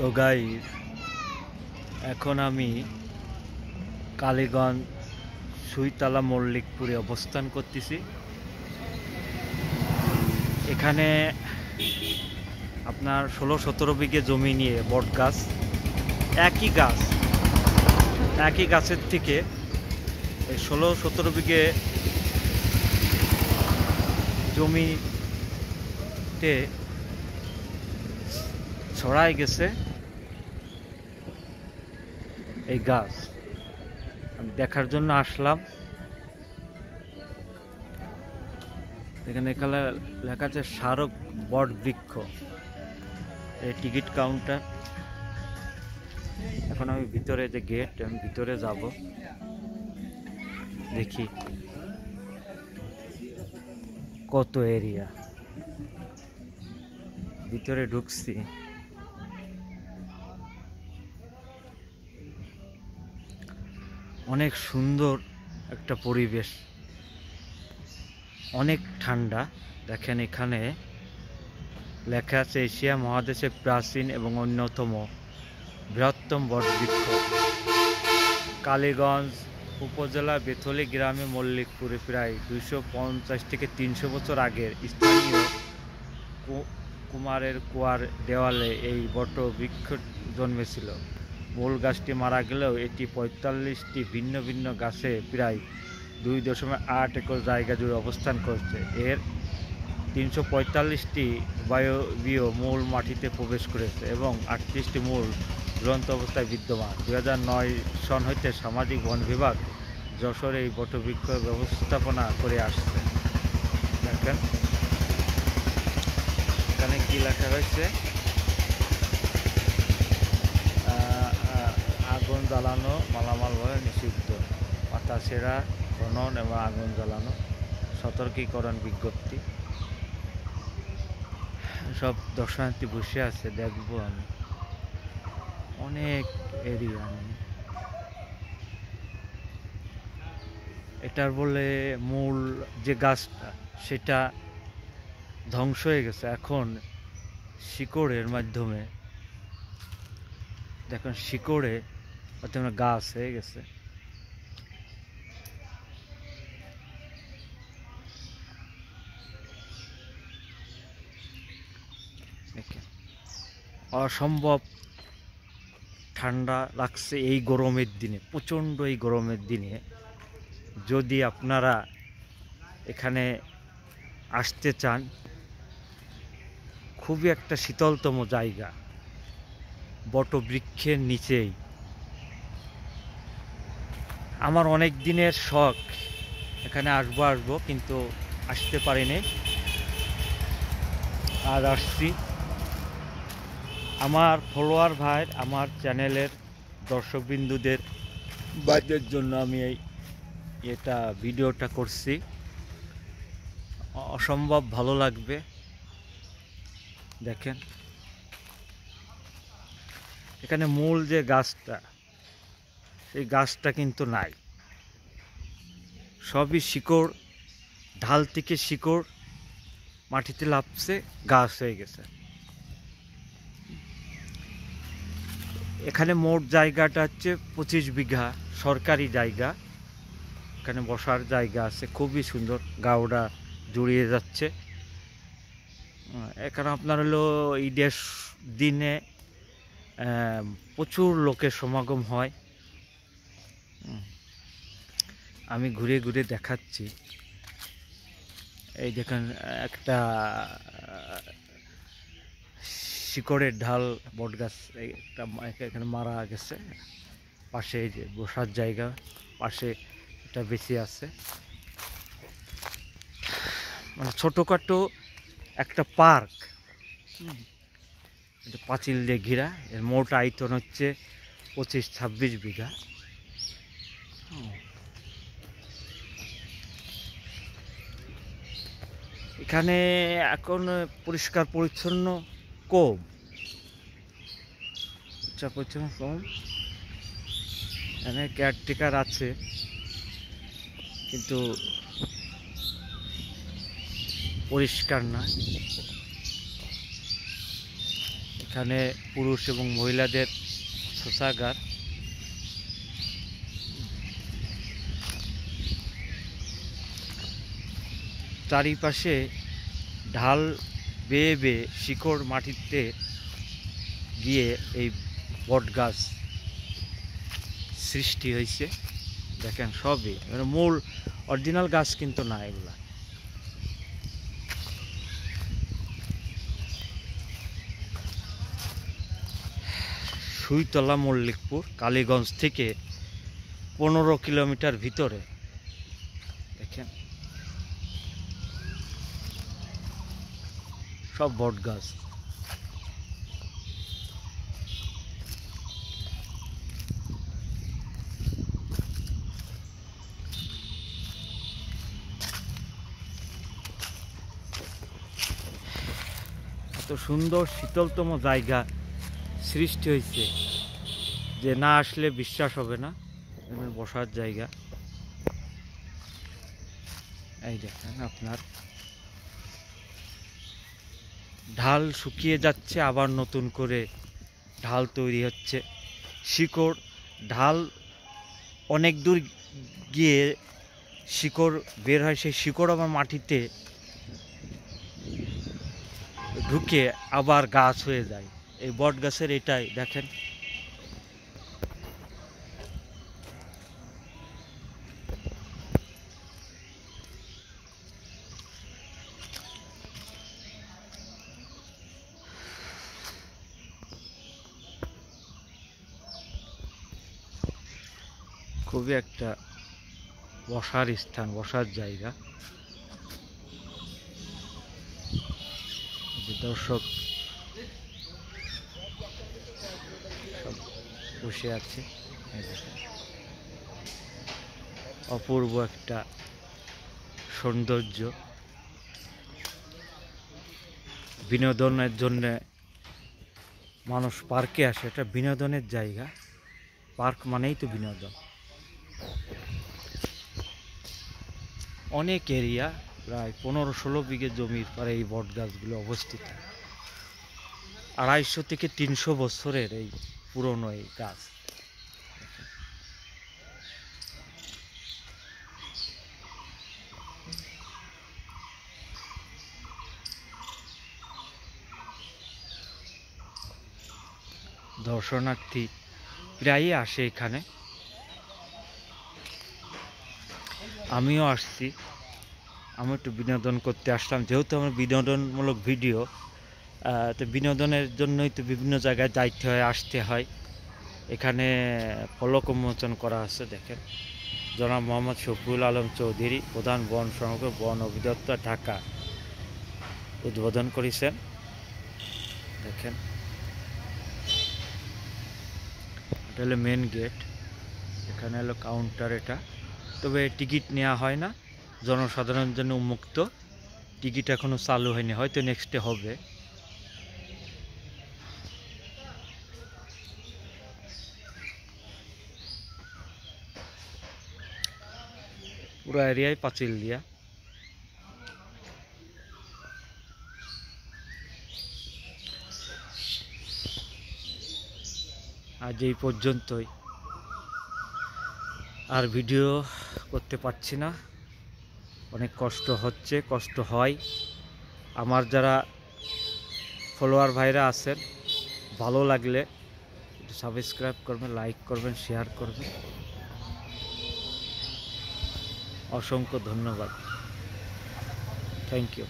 So guys, এখন আমি কালীগঞ্জ সুইতলা মল্লিকপুরে অবস্থান করতেছি। এখানে আপনার 16-17 বিঘে জমি নিয়ে বট গাছ, একই গাছের থেকে এই 16-17 বিঘে জমিতে ছড়াই গেছে এই গাছ। আমি দেখার জন্য আসলাম। এখানে লেখা আছে স্মারক বট বৃক্ষ, এই টিকিট কাউন্টার। এখন আমি ভিতরে যে গেট, আমি ভিতরে যাব, দেখি কত এরিয়া। ভিতরে ঢুকছি, অনেক সুন্দর একটা পরিবেশ, অনেক ঠান্ডা। দেখেন এখানে লেখা আছে এশিয়া মহাদেশের প্রাচীন এবং অন্যতম বৃহত্তম বটবৃক্ষ, কালীগঞ্জ উপজেলা বেথলি গ্রামে মল্লিকপুরে প্রায় 250 থেকে 300 বছর আগের স্থানীয় কুমারের কুয়ার দেওয়ালে এই বটবৃক্ষ জন্মেছিল। মূল গাছটি মারা গেলেও এটি 45টি ভিন্ন ভিন্ন গাছে প্রায় 2.8 একর জায়গা জুড়ে অবস্থান করছে। এর 345টি বায়বীয় মূল মাটিতে প্রবেশ করেছে এবং 38টি মূল ঝুলন্ত অবস্থায় বিদ্যমান। 2009 সন হইতে সামাজিক বন বিভাগ যশোর এই বটবৃক্ষ ব্যবস্থাপনা করে আসছে। দেখেন এখানে কি লেখা হয়েছে, আগুন জ্বালানো মালামাল বলে নিষিদ্ধ, পাতা ছেঁড়া, খনন এবং আগুন জ্বালানো, সতর্কীকরণ বিজ্ঞপ্তি। সব দর্শনার্থী বসে আছে, দেখবো আমি। অনেক এরিয়া, এটার বলে মূল যে গাছটা সেটা ধ্বংস হয়ে গেছে। এখন শিকড়ের মাধ্যমে দেখুন, শিকড়ে গাছ হয়ে গেছে। অসম্ভব ঠান্ডা লাগছে এই গরমের দিনে, প্রচণ্ড এই গরমের দিনে। যদি আপনারা এখানে আসতে চান, খুবই একটা শীতলতম জায়গা, বটবৃক্ষের নিচেই। আমার অনেক দিনের শখ এখানে আসবো কিন্তু আসতে পারিনি, আর আসছি। আমার ফলোয়ার ভাই, আমার চ্যানেলের দর্শকবিন্দুদের বাইরের জন্য আমি এটা ভিডিওটা করছি। অসম্ভব ভালো লাগবে। দেখেন এখানে মূল যে গাছটা, সেই গাছটা কিন্তু নাই, সবই শিকড়, ঢাল থেকে শিকড় মাটিতে লাফছে, গাছ হয়ে গেছে। এখানে মোট জায়গাটা হচ্ছে 25 বিঘা সরকারি জায়গা। এখানে বসার জায়গা আছে, খুবই সুন্দর, গাওড়া জুড়িয়ে যাচ্ছে। এখানে আপনার হলো ঈদের দিনে প্রচুর লোকের সমাগম হয়। আমি ঘুরে ঘুরে দেখাচ্ছি। এই দেখেন একটা শিকড়ের ঢাল বট গাছ, একটা এখানে মারা গেছে। পাশে এই যে বসার জায়গা, পাশে এটা বেশি আছে, মানে ছোটোখাটো একটা পার্ক, পাঁচিল দিয়ে ঘেরা। এর মোট আয়তন হচ্ছে 25-26 বিঘা। এখানে এখন পরিষ্কার পরিচ্ছন্ন কম, এখানে কেয়ারটেকার আছে কিন্তু পরিষ্কার না। এখানে পুরুষ এবং মহিলাদের শৌচাগার। চারিপাশে ঢাল বেয়ে বেয়ে শিকড় মাটিতে গিয়ে এই বট গাছ সৃষ্টি হয়েছে। দেখেন সবই মূল অরিজিনাল গাছ কিন্তু না এগুলা। সুইতলা মল্লিকপুর কালীগঞ্জ থেকে 15 কিলোমিটার ভিতরে। দেখেন সব বট গাছ। এত সুন্দর শীতলতম জায়গা সৃষ্টি হয়েছে যে না আসলে বিশ্বাস হবে না। বসার জায়গা এই দেখেন, আপনার ঢাল শুকিয়ে যাচ্ছে, আবার নতুন করে ঢাল তৈরি হচ্ছে। শিকড় ঢাল অনেক দূর গিয়ে শিকড় বের হয়, সেই শিকড় আবার মাটিতে ঢুকে আবার গাছ হয়ে যায়। এই বট গাছের এটাই দেখেন। খুবই একটা বসার স্থান, বসার জায়গা। দর্শক সব বসে আছে, অপূর্ব একটা সৌন্দর্য। বিনোদনের জন্য মানুষ পার্কে আসে, এটা বিনোদনের জায়গা। পার্ক মানেই তো বিনোদন। অনেক এরিয়া, প্রায় 15-16 বিঘে জমির পরে এই বট গাছগুলো অবস্থিত। 250 থেকে 300 বছরের এই পুরনো এই গাছ। দর্শনার্থী প্রায়ই আসে এখানে, আমিও আসছি। আমি একটু বিনোদন করতে আসলাম, যেহেতু আমার বিনোদনমূলক ভিডিও, তো বিনোদনের জন্যই তো বিভিন্ন জায়গায় যাইতে হয়, আসতে হয়। এখানে ফলক উন্মোচন করা আছে, দেখেন। জনাব মোহাম্মদ শফিউল আলম চৌধুরী, প্রধান বন সংরক্ষক, বন অধিদপ্তর, ঢাকা, উদ্বোধন করেছেন। দেখেন এটা হলো মেন গেট, এখানে হলো কাউন্টার এটা। তবে টিকিট নেওয়া হয় না, জনসাধারণের জন্য উন্মুক্ত। টিকিট এখনো চালু হয়নি, হয়তো নেক্সটে হবে। পুরো এরিয়ায় পাঁচিল দিয়া। আজ এই পর্যন্তই, আর ভিডিও করতে পারছি না, অনেক কষ্ট হচ্ছে, কষ্ট হয়। আমার যারা ফলোয়ার ভাইরা আছেন, ভালো লাগলে একটু সাবস্ক্রাইব করবেন, লাইক করবেন, শেয়ার করবেন। অসংখ্য ধন্যবাদ, থ্যাংক ইউ।